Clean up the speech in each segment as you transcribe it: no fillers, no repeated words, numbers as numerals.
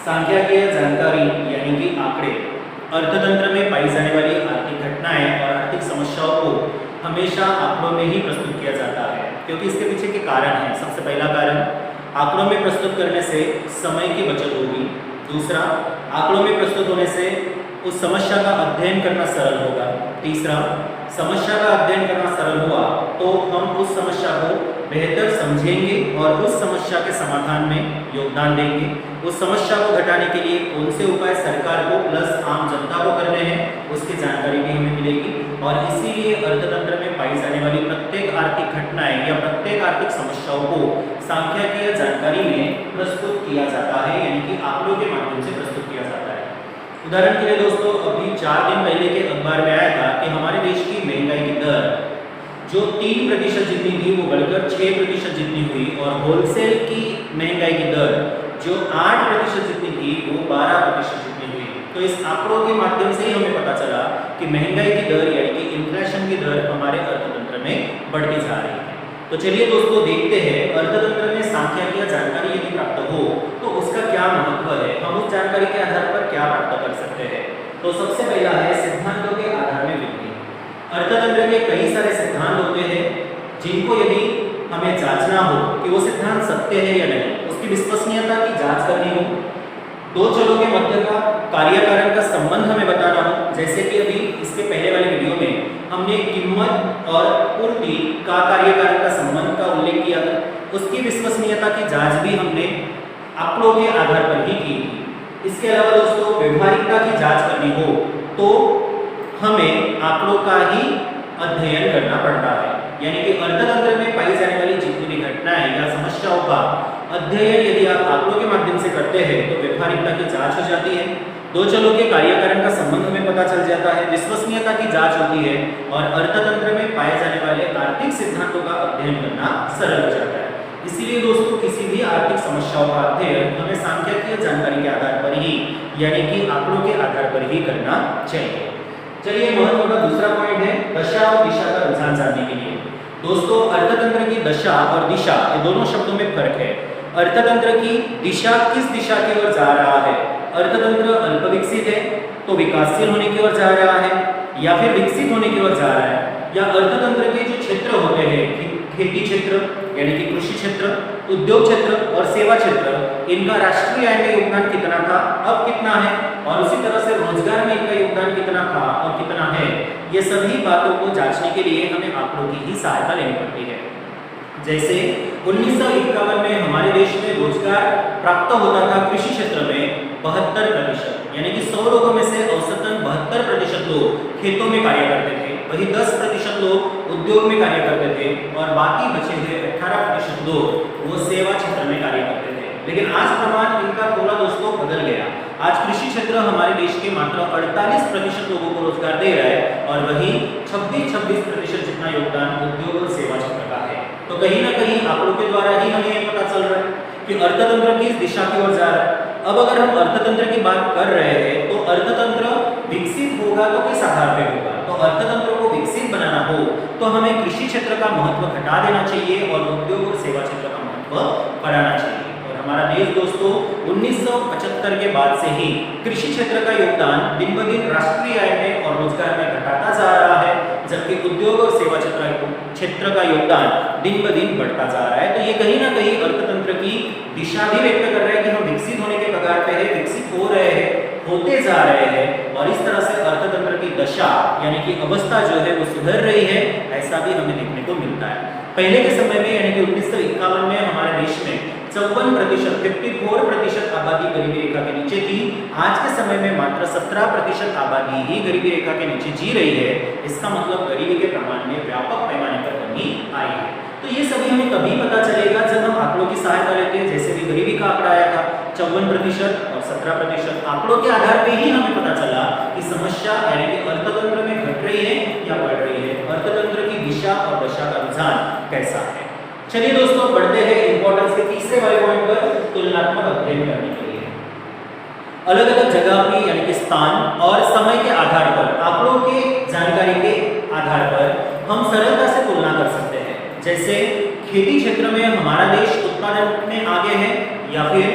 सांख्यिकीय जानकारी यानी कि आंकड़े अर्थतंत्र में पाई जाने वाली आर्थिक घटनाएं और आर्थिक समस्याओं को हमेशा आंकड़ों में ही प्रस्तुत किया जाता है, क्योंकि इसके पीछे के कारण हैं। सबसे पहला कारण, आंकड़ों में प्रस्तुत करने से समय की बचत होगी। दूसरा, आंकड़ों में प्रस्तुत होने से उस समस्या का अध्ययन करना सरल होगा। तीसरा, समस्या का अध्ययन करना सरल हुआ तो हम उस समस्या को बेहतर समझेंगे और उस समस्या के समाधान में योगदान देंगे। उस समस्या को घटाने के लिए कौन से उपाय सरकार को प्लस आम जनता को करने हैं, उसकी जानकारी भी हमें मिलेगी। और इसीलिए अर्थतंत्र में पाई जाने वाली प्रत्येक आर्थिक घटनाएं या प्रत्येक आर्थिक समस्याओं को सांख्यिकीय जानकारी में प्रस्तुत किया जाता है, यानी कि आंकड़ों के माध्यम से प्रस्तुत किया जाता है। उदाहरण के लिए दोस्तों, अभी 4 दिन पहले के अखबार में आया था कि हमारे देश की महंगाई की दर जो 3% जितनी थी वो बढ़कर 6% जितनी हुई, और होलसेल की महंगाई की दर जो 8% जितनी थी वो 12% जितनी हुई। तो इस आंकड़ों के माध्यम से ही हमें पता चला कि महंगाई की दर यानी कि इन्फ्लेशन की दर हमारे अर्थतंत्र में बढ़ती जा रही है। तो चलिए दोस्तों देखते हैं, अर्थतंत्र में सांख्यिकीय जानकारी यदि प्राप्त हो तो उसका क्या महत्व है, हम उस जानकारी के आधार पर क्या प्राप्त कर सकते हैं। तो सबसे पहला है सिद्धांतों के आधार में वृद्धि। अर्थतंत्र के कई सारे सिद्धांत होते हैं जिनको यदि हमें जांचना हो कि वो सिद्धांत सत्य है या नहीं, उसकी विश्वसनीयता की जांच करनी हो, दो चरों के मध्य का कार्य कारण का संबंध हमें बताना हो, जैसे कि अभी इसके पहले वाले वीडियो में हमने कीमत और पूर्ति का कार्य कारण का संबंध का उल्लेख किया था, उसकी विश्वसनीयता की जांच भी हमने आंकड़ों के आधार पर ही की थी। इसके अलावा दोस्तों व्यवहारिकता की जांच करनी हो तो हमें आंकड़ों का ही अध्ययन करना पड़ता है, यानी कि अर्थतंत्र में पाई जाने वाली जितनी भी घटनाएं या समस्याओं का अध्ययन यदि आप आंकड़ों के माध्यम से करते हैं तो व्यवहारिकता की जांच हो जाती है, दो चलों के कार्यकारण का संबंध हमें पता चल जाता है, विश्वसनीयता की जांच होती है और अर्थतंत्र में पाए जाने वाले आर्थिक सिद्धांतों का अध्ययन करना सरल हो जाता है। इसीलिए दोस्तों किसी भी आर्थिक समस्याओं का अध्ययन हमें सांख्यिकीय जानकारी के आधार पर ही यानी कि आंकड़ों के आधार पर ही करना चाहिए। चलिए महत्व का दूसरा पॉइंट है दशा और दिशा का रुझान जानने के लिए। दोस्तों अर्थतंत्र की दशा और दिशा ये दोनों शब्दों में फर्क है। अर्थतंत्र की दिशा किस दिशा की ओर जा रहा है, अर्थतंत्र अल्प विकसित है तो विकासशील होने की ओर जा रहा है या फिर विकसित होने की ओर जा रहा है, या अर्थतंत्र के जो क्षेत्र होते हैं खेती क्षेत्र यानी कि कृषि क्षेत्र, उद्योग क्षेत्र और सेवा क्षेत्र, इनका राष्ट्रीय आय में योगदान कितना था, अब कितना है, और उसी तरह से रोजगार में इनका योगदान कितना था और कितना है, ये सभी बातों को जांचने के लिए हमें आंकड़ों की ही सहायता लेनी पड़ती है। जैसे 1951 में हमारे देश में रोजगार प्राप्त होता था कृषि क्षेत्र में 72%, यानी कि 100 लोगों में से औसतन 72% लोग खेतों में कार्य करते थे, वही 10% लोग उद्योग में कार्य करते थे और बाकी बचे हुए 18% लोग वो सेवा क्षेत्र में कार्य करते थे। लेकिन आज प्रमाण इनका थोड़ा दोस्तों बदल गया। आज कृषि क्षेत्र हमारे देश के मात्र 48% लोगों को रोजगार दे रहा है और वही 26% जितना योगदान उद्योग और सेवा क्षेत्र का है। तो कहीं ना कहीं आंकड़ों के द्वारा ही हमें ये पता चल रहा है कि अर्थतंत्र किस दिशा की ओर जा रहा है। अब अगर हम अर्थतंत्र की बात कर रहे हैं तो अर्थतंत्र विकसित होगा तो किस आधार पे होगा, तो अर्थतंत्र को विकसित बनाना हो तो हमें कृषि क्षेत्र का महत्व घटा देना चाहिए और उद्योग और सेवा क्षेत्र का महत्व बढ़ाना चाहिए। और हमारा देश दोस्तों 1975 के बाद से ही कृषि क्षेत्र का योगदान दिन ब दिन राष्ट्रीय आय में और रोजगार में घटाता जा रहा है, जबकि उद्योग और सेवा क्षेत्र का योगदान दिन ब दिन बढ़ता जा रहा है। तो ये कहीं ना कहीं अर्थतंत्र की दिशा भी व्यक्त कर रहा है कि हम विकसित होने के कगार पे है, विकसित हो रहे हैं, होते जा रहे हैं, और इस तरह से अर्थतंत्र की दशा यानी कि अवस्था जो है वो सुधर रही है, ऐसा भी हमें देखने को मिलता है। पहले के समय में यानी कि 1951 में हमारे देश में 54% आबादी गरीबी रेखा के नीचे थी। आज के समय में मात्र 17% आबादी ही गरीबी रेखा के नीचे जी रही है। इसका मतलब गरीबी के प्रमाण में व्यापक पैमाने पर कमी आई है। तो ये सभी हमें कभी पता चलेगा जब हम आंकड़ों की सहायता लेते हैं। जैसे भी गरीबी का आंकड़ा आया था 54% और 17%, आंकड़ों के आधार पर ही हमें पता चला कि समस्या यानी कि अर्थतंत्र में घट रही है या बढ़ रही है, अर्थतंत्र की दिशा और दशा का रुझान कैसा है। चलिए दोस्तों बढ़ते हैं इंपॉर्टेंस के तीसरे वाले पॉइंट पर, तुलनात्मक अध्ययन करने के लिए। अलग अलग जगह की यानी कि स्थान और समय के आधार पर, आंकड़ों के जानकारी के आधार पर हम सरलता से तुलना कर सकते हैं। जैसे खेती क्षेत्र में हमारा देश उत्पादन में आगे है या फिर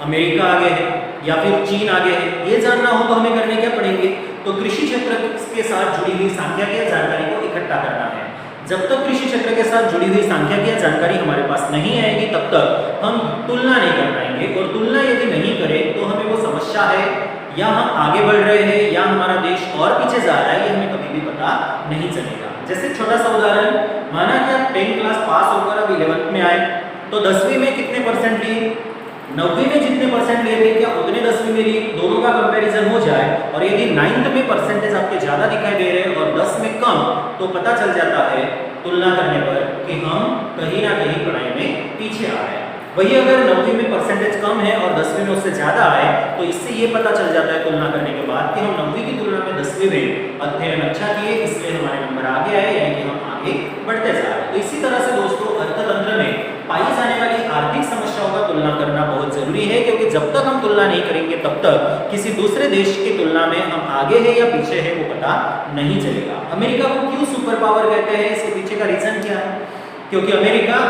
अमेरिका आगे है या फिर चीन आगे है, ये जानना हो तो हमें करने क्या पड़ेंगे, तो कृषि क्षेत्र के साथ जुड़ी हुई सांख्यिकीय जानकारी को इकट्ठा करना है। जब तक कृषि क्षेत्र के साथ जुड़ी हुई सांख्यिकीय जानकारी हमारे पास नहीं आएगी तब तक हम तुलना नहीं कर पाएंगे, और तुलना यदि नहीं करें तो हमें वो समस्या है या हम आगे बढ़ रहे हैं या हमारा देश और पीछे जा रहा है, ये हमें कभी भी पता नहीं चलेगा। जैसे छोटा सा उदाहरण, माना कि आप 10th क्लास पास होकर अब 11th में आए, तो 10वीं में कितने परसेंट लिए, 9वीं में जितने परसेंट लिए थे क्या उतने 10वीं में लिए, दोनों का कंपैरिजन हो जाए, और यदि 9th में परसेंटेज आपके ज्यादा दिखाई दे रहे हैं और 10 में कम, तो पता चल जाता है तुलना करने पर कि हम कहीं ना कहीं पढ़ाई में पीछे आ रहे हैं। वही अगर 9वीं में परसेंटेज कम है और 10वीं में उससे ज्यादा आए, तो इससे ये पता चल जाता है तुलना करने के बाद कि हम 9वीं की तुलना में 10वीं में अध्ययन अच्छा किए, इसलिए हमारे नंबर आगे आए, यानी कि हम आगे बढ़ते जा रहे हैं। तो इसी तरह से दोस्तों अर्थतंत्र में पाई जाने वाली आर्थिक समस्याओं का तुलना करना बहुत जरूरी है, क्योंकि जब तक हम तुलना नहीं करेंगे तब तक किसी दूसरे देश की तुलना में हम आगे हैं या पीछे हैं वो पता नहीं चलेगा। अमेरिका को क्यों सुपर पावर कहते हैं, इसके पीछे का रीजन क्या है, क्योंकि अमेरिका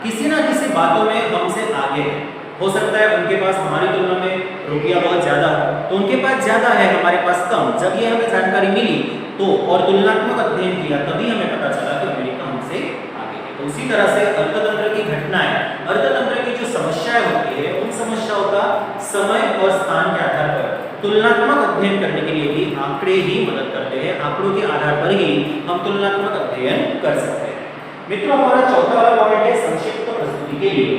किसी ना किसी बातों में हमसे आगे है। हो सकता है उनके पास हमारी तुलना में रुपया बहुत ज्यादा हो, तो उनके पास ज्यादा है हमारे पास कम। जब ये हमें जानकारी मिली तो और तुलनात्मक अध्ययन किया तभी हमें पता चला कि अमेरिका हमसे आगे है। तो उसी तरह से अर्थतंत्र की घटनाएं, अर्थतंत्र की जो समस्याएं होती है, उन समस्याओं का समय और स्थान के आधार पर तुलनात्मक अध्ययन करने के लिए भी आंकड़े ही मदद करते हैं। आंकड़ों के आधार पर ही हम तुलनात्मक अध्ययन कर सकते हैं। मित्रों, हमारा चौथा वाला पॉइंट है संक्षिप्त प्रस्तुति के लिए।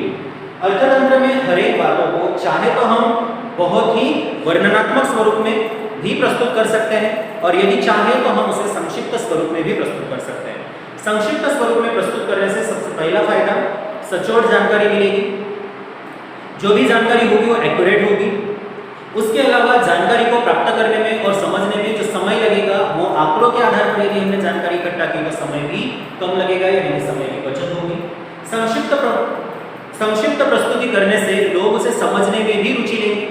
अर्थतंत्र में हर एक बातों को चाहे तो हम बहुत ही वर्णनात्मक स्वरूप में भी प्रस्तुत कर सकते हैं, और यदि चाहे तो हम उसे संक्षिप्त स्वरूप में भी प्रस्तुत कर सकते हैं। संक्षिप्त स्वरूप में प्रस्तुत करने से सबसे पहला फायदा, सचोट जानकारी मिलेगी, जो भी जानकारी होगी वो एक्यूरेट होगी। उसके अलावा जानकारी को प्राप्त करने में और समझने में जो समय लगेगा वो आंकड़ों के आधार पर यदि हमने जानकारी इकट्ठा की तो समय भी कम लगेगा, यानी समय की बचत होगी। संक्षिप्त प्रस्तुति करने से लोग उसे समझने में भी रुचि लेंगे,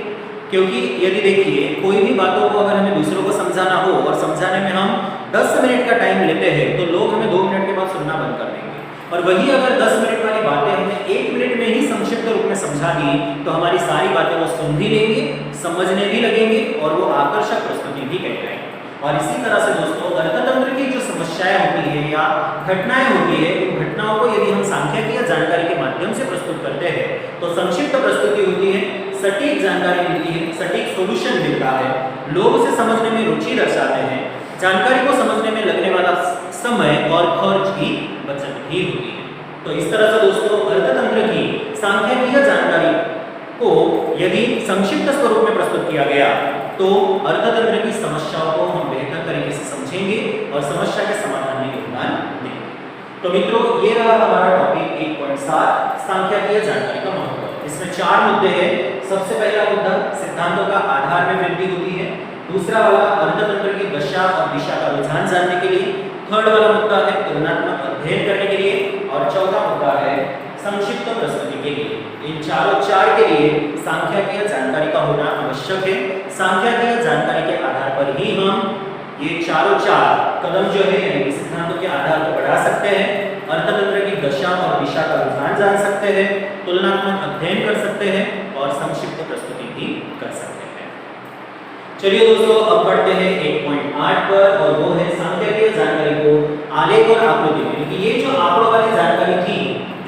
क्योंकि यदि देखिए कोई भी बातों को अगर हमें दूसरों को समझाना हो और समझाने में हम 10 मिनट का टाइम लेते हैं तो लोग हमें 2 मिनट के बाद सुनना बंद कर देंगे, और वही अगर 10 मिनट वाली बातें हमने 1 मिनट में ही संक्षिप्त रूप में समझा दी तो हमारी सारी बातें वो सुन भी लेंगे, समझने भी लगेंगे और वो आकर्षक प्रस्तुति भी कहलाएंगे। और इसी तरह से दोस्तों अर्थतंत्र की जो समस्याएं होती है या घटनाएं होती है, उन घटनाओं को यदि हम सांख्यिकीय जानकारी के माध्यम से प्रस्तुत करते हैं तो संक्षिप्त प्रस्तुति होती है, सटीक जानकारी मिलती है, सटीक सॉल्यूशन मिलता है, लोग उसे समझने में रुचि दर्शाते हैं, जानकारी को समझने में लगने वाला समय और खर्च की बचत भी होती है। तो इस तरह से दोस्तों अर्थतंत्र की सांख्यिकीय जानकारी को यदि संक्षिप्त स्वरूप में प्रस्तुत किया गया तो अर्थतंत्र की समस्याओं को हम बेहतर तरीके से समझेंगे और समस्या के समाधान में योगदान देंगे। तो मित्रों, ये रहा हमारा टॉपिक 1.7 सांख्यिकीय जानकारी का महत्व। इसमें 4 मुद्दे हैं। सबसे पहला मुद्दा सिद्धांतों का आधार में वृद्धि होती है, दूसरा वाला अर्थतंत्र की दशा और दिशा का रुझान जानने के लिए, थर्ड वाला मुद्दा है तुलनात्मक अध्ययन करने के लिए, और चौथा मुद्दा है संक्षिप्त प्रस्तुति के लिए। इन चारों 4 के लिए सांख्यिकीय जानकारी का होना आवश्यक है। सांख्यिकीय जानकारी के आधार पर ही हम ये चारों 4 कदम जो है यानी सिद्धांतों के आधार को बढ़ा सकते हैं, अर्थतंत्र की दशा और दिशा का रुझान जान सकते हैं, तुलनात्मक अध्ययन कर सकते हैं और संक्षिप्त प्रस्तुति भी कर सकते हैं। चलिए दोस्तों, अब बढ़ते हैं 1.8 पर, और वो है सांख्यिकीय जानकारी को आलेख और आकृति में। क्योंकि ये जो आंकड़ों वाली जानकारी थी,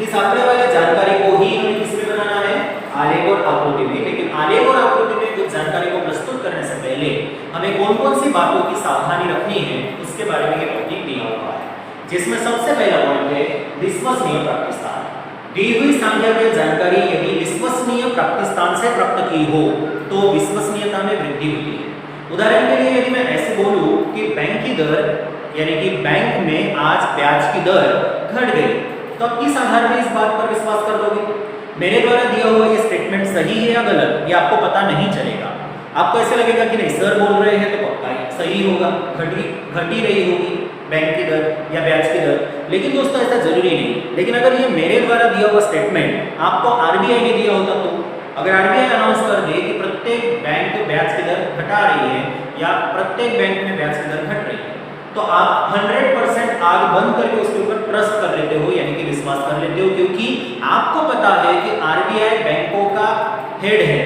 इस आंकड़े वाली जानकारी को ही हमें किसमें बनाना है, आलेख और आकृति में। लेकिन आलेख और आकृति में कुछ जानकारी को प्रस्तुत करने से पहले हमें कौन कौन सी बातों की सावधानी रखनी है उसके बारे में ये टॉपिक दिया हुआ है, जिसमें सबसे पहला पॉइंट है विश्वसनीय प्राप्ति स्थान। दी हुई सांख्यिकीय जानकारी यदि विश्वसनीय प्राप्ति स्थान से प्राप्त की हो तो विश्वसनीयता में वृद्धि होती है। उदाहरण के लिए यदि मैं ऐसे बोलूं कि बैंक की दर यानी कि बैंक में आज ब्याज की दर घट गई, तो आप किस आधार पर इस बात पर विश्वास कर दोगे? मेरे द्वारा दिया हुआ ये स्टेटमेंट सही है या गलत, ये आपको पता नहीं चलेगा। आपको ऐसे लगेगा कि नहीं, सर बोल रहे हैं तो पक्का सही होगा, घटी रही होगी बैंक की दर या ब्याज की दर। लेकिन दोस्तों ऐसा जरूरी नहीं। लेकिन अगर ये मेरे द्वारा दिया हुआ स्टेटमेंट आपको आरबीआई ने दिया होता, तो अगर आरबीआई अनाउंस कर दे कि प्रत्येक बैंक ब्याज की दर घटा रही है या प्रत्येक बैंक में ब्याज की दर घट रही है, तो आप 100% आग बंद करके उसके ऊपर ट्रस्ट कर लेते हो, यानी कि विश्वास कर लेते हो, क्योंकि आपको पता है कि आरबीआई बैंकों का हेड है,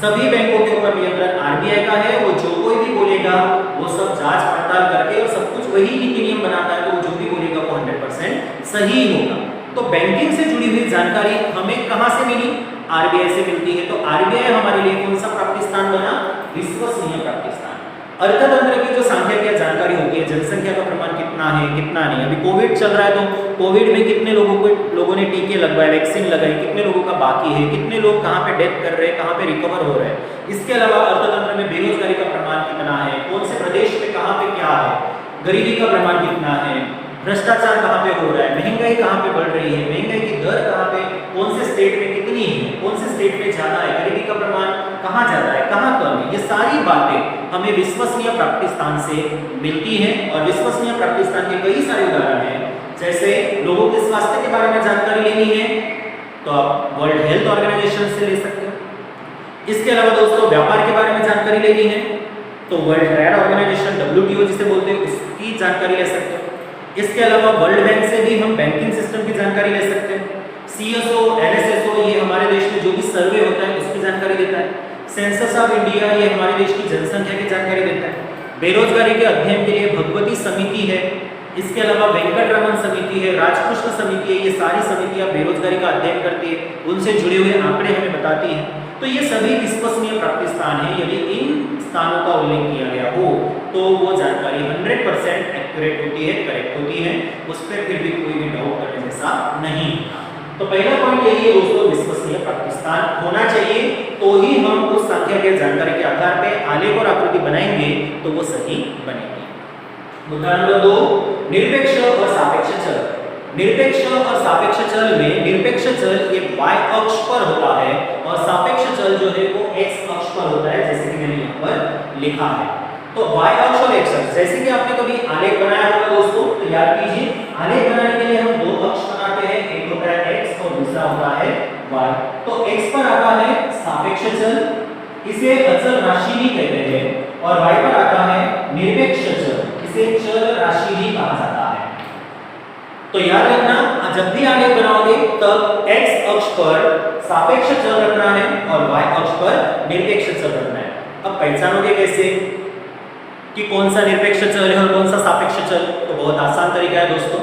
सभी बैंकों के ऊपर नियंत्रण आरबीआई का है। वो जो कोई भी बोलेगा वो सब जांच पड़ताल करके और सब कुछ वही नीति नियम बनाता है, तो वो जो भी बोलेगा वो 100% सही होगा। तो बैंकिंग से जुड़ी हुई जानकारी हमें कहां से मिली? आरबीआई से मिलती है। तो आरबीआई हमारे लिए कौन सा प्राप्ति स्थान बना? विश्वसनीय प्राप्ति स्थान। अर्थतंत्र की जो सांख्यिकीय जानकारी होती है, जनसंख्या का प्रमाण कितना है कितना नहीं, अभी कोविड चल रहा है तो कोविड में कितने लोगों ने टीके लगवाए, वैक्सीन लगाई, कितने लोगों का बाकी है, कितने लोग कहां पे डेथ कर रहे हैं, कहां पे रिकवर हो रहे हैं। इसके अलावा अर्थतंत्र में बेरोजगारी का प्रमाण कितना है, कौन से प्रदेश में कहां पे क्या है, गरीबी का प्रमाण कितना है, भ्रष्टाचार कहां पे हो रहा है, महंगाई कहां पे बढ़ रही है, महंगाई की दर कहां पे, कौन से स्टेट में कितनी है, कौन से स्टेट में ज्यादा है, गरीबी का प्रमाण कहां ज्यादा है कहां कम है, ये सारी बातें हमें विश्वसनीय प्राप्ति स्थान से मिलती हैं। और विश्वसनीय प्राप्ति स्थान के कई सारे उदाहरण हैं, जैसे लोगों के स्वास्थ्य के बारे में जानकारी लेनी है तो आप वर्ल्ड हेल्थ ऑर्गेनाइजेशन से ले सकते हो। इसके अलावा दोस्तों व्यापार के बारे में जानकारी लेनी है तो वर्ल्ड ट्रेड ऑर्गेनाइजेशन WTO जिसे बोलते हैं उसकी जानकारी ले सकते हो। इसके अलावा वर्ल्ड बैंक से भी हम बैंकिंग सिस्टम की जानकारी ले सकते हैं। CSO, NSSO ये हमारे देश में जो भी सर्वे होता है उसकी जानकारी देता है। सेंसस ऑफ इंडिया ये हमारे देश की जनसंख्या की जानकारी देता है। बेरोजगारी के अध्ययन के लिए भगवती समिति है। इसके अलावा वेंकटरमन समिति है, राजकृष्ण समिति है, ये सारी समितियां बेरोजगारी का अध्ययन करती है, उनसे जुड़े हुए आंकड़े हमें बताती हैं। तो ये सभी विश्वसनीय प्राप्ति स्थान है। यदि इन स्थानों का उल्लेख किया गया हो तो वो जानकारी 100% एक्यूरेट होती है, करेक्ट होती है, उस पर फिर भी कोई भी डाउट करने जैसा नहीं होता। तो पहला पॉइंट यही है दोस्तों, विश्वसनीय प्राप्ति स्थान होना चाहिए, तो ही हम उस संख्या के जानकारी के आधार पर आलेख और आकृति बनाएंगे तो वो सही बनेगी। मुद्दा नंबर 2, निरपेक्ष और सापेक्ष चल। निरपेक्ष और सापेक्ष चल में निरपेक्ष चल ये y अक्ष पर होता है और सापेक्ष चल जो है वो x अक्ष पर होता है, जैसे कि मैंने यहाँ पर लिखा है। तो y अक्ष और x अक्ष, जैसे कि आपने कभी आलेख बनाया होगा दोस्तों, तो याद कीजिए आलेख बनाने के लिए हम दो अक्ष बनाते हैं, एक होता है x और दूसरा होता है y। तो x पर आता है सापेक्ष चल, इसे अचल राशि भी कहते हैं, और y पर आता है निरपेक्ष चल, इसे चल राशि भी कहा जाता है। तो याद रखना, जब भी आलेख बनाओगे तब x अक्ष पर सापेक्ष चल रखना है और y अक्ष पर निरपेक्ष चल रखना है। अब पहचानोगे कैसे कि कौन सा निरपेक्ष चल है और कौन सा सापेक्ष चल? तो बहुत आसान तरीका है दोस्तों,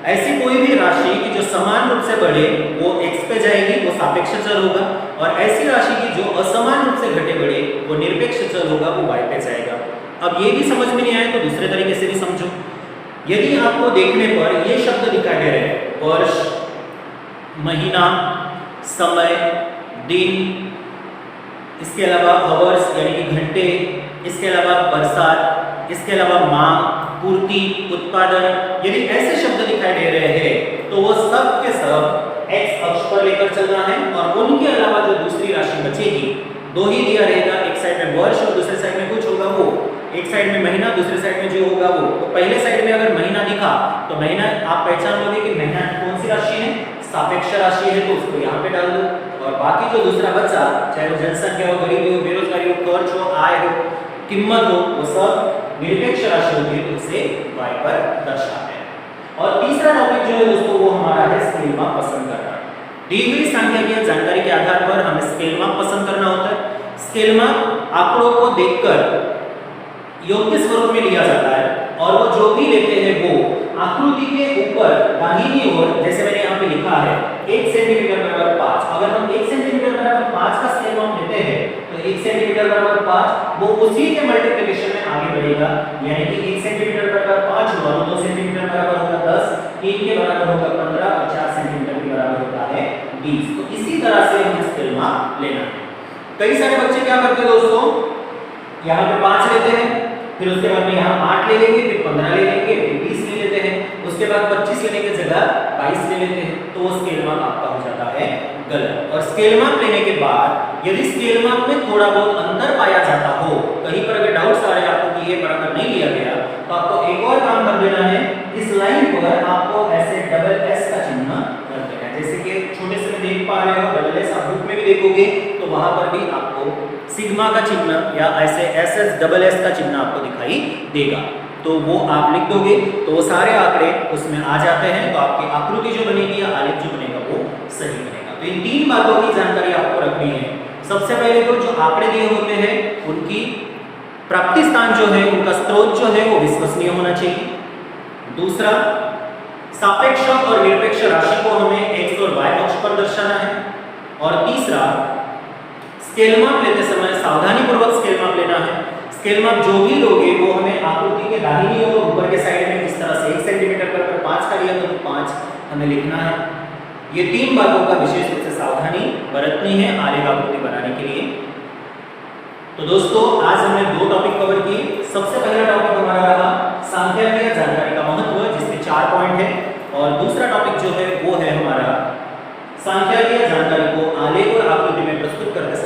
ऐसी कोई भी राशि की जो समान रूप से बढ़े वो x पे जाएगी, वो सापेक्ष चल होगा, और ऐसी राशि की जो असमान रूप से घटे बढ़े वो निरपेक्ष चल होगा, वो y पे जाएगा। अब ये भी समझ में नहीं आया तो दूसरे तरीके से भी समझो। यदि आपको देखने पर ये शब्द दिखाई दे रहे हैं, वर्ष, महीना, समय, दिन, इसके अलावा आवर्स यानी कि घंटे, इसके अलावा बरसात, इसके अलावा मांग, पूर्ति, उत्पादन, यदि ऐसे शब्द दिखाई दे रहे हैं तो वो सब के सब x अक्ष पर लेकर चलना है, और उनके अलावा जो दूसरी राशि बचेगी, दो ही दिया रहेगा, एक साइड में वर्ष और दूसरे साइड में कुछ होगा वो, एक साइड में महीना, दूसरे साइड में जो होगा वो। तो पहले साइड में अगर महीना दिखा तो महीना आप पहचान लोगे कि महीना कौन सी राशि है, सापेक्ष राशि है, तो उसको यहाँ पे डाल दो, और बाकी जो दूसरा बचा, चाहे वो जनसंख्या हो, गरीबी हो, बेरोजगारी हो, खर्च हो, आय हो, कीमत हो, वो सब निरपेक्ष राशि होती है, तो उसे y पर दर्शाते हैं। और तीसरा टॉपिक जो है दोस्तों वो हमारा है स्केल माप पसंद करना। दी हुई सांख्यिकीय जानकारी के आधार पर हमें स्केल माप पसंद करना होता है। स्केल माप आंकड़ों को देखकर योग्य स्वरूप में लिया जाता है, और वो जो भी लेते हैं वो आकृति के ऊपर दाहिनी ओर, जैसे मैंने यहाँ पे लिखा है 1 सेंटीमीटर बराबर 5, अगर हम 1 सेंटीमीटर बराबर 5 का स्केल माप लेते हैं तो 1 सेंटीमीटर बराबर 5 वो उसी के मल्टीप्लिकेशन में आगे बढ़ेगा, यानी कि 1 सेंटीमीटर बराबर 5 हुआ तो 2 सेंटीमीटर बराबर होगा 10, 3 के बराबर होगा 15 और 4 सेंटीमीटर के बराबर होता है 20। तो इसी तरह से हमें स्केल माप लेना है। कई सारे बच्चे क्या करते हैं दोस्तों, यहाँ पे 5 लेते हैं, फिर उसके बाद में यहाँ 8 ले लेंगे, फिर 15 ले लेंगे, फिर 20 ले लेते हैं, उसके बाद 25 लेने की जगह 22 ले लेते हैं, तो वो स्केल माप आपका हो जाता है गलत। और स्केल माप लेने के बाद यदि स्केल माप में थोड़ा बहुत अंतर पाया जाता हो, कहीं पर अगर डाउट्स आ रहे हैं आपको कि ये बराबर नहीं लिया गया, तो आपको एक और काम कर देना है, इस लाइन पर आपको ऐसे डबल एस का चिन्ह कर देना है, जैसे कि छोटे से में देख पा रहे हो डबल एस, आप बुक में भी देखोगे तो वहां पर भी आपको सिग्मा का चिन्ह या ऐसे SS डबल S का चिन्ह आपको दिखाई देगा, तो वो आप लिख दोगे तो वो सारे आंकड़े उसमें आ जाते हैं, तो आपकी आकृति जो बनेगी या आलेख जो बनेगा वो सही बनेगा। तो इन तीन बातों की जानकारी आपको रखनी है। सबसे पहले तो जो आंकड़े दिए होते हैं उनकी प्राप्ति स्थान जो है, उनका स्रोत जो है वो विश्वसनीय होना चाहिए। दूसरा, सापेक्ष और निरपेक्ष राशि को हमें x और y अक्ष पर दर्शाना है। और तीसरा, स्केल माप लेते समय सावधानी पूर्वक स्केल माप लेना है। स्केल माप जो भी लोगे वो हमें आकृति के दाहिनी और ऊपर के साइड में इस तरह से 1 सेंटीमीटर पर 5 का लिया तो 5 हमें लिखना है। ये 3 बातों का विशेष रूप से सावधानी बरतनी है आलेख आकृति बनाने के लिए। तो दोस्तों, आज हमने 2 टॉपिक कवर किए। सबसे पहला टॉपिक हमारा रहा सांख्यिकीय जानकारी का महत्व, जिसमें 4 पॉइंट है। और दूसरा टॉपिक जो है वो है हमारा सांख्यिकीय जानकारी को आलेख और आकृति में प्रस्तुत करते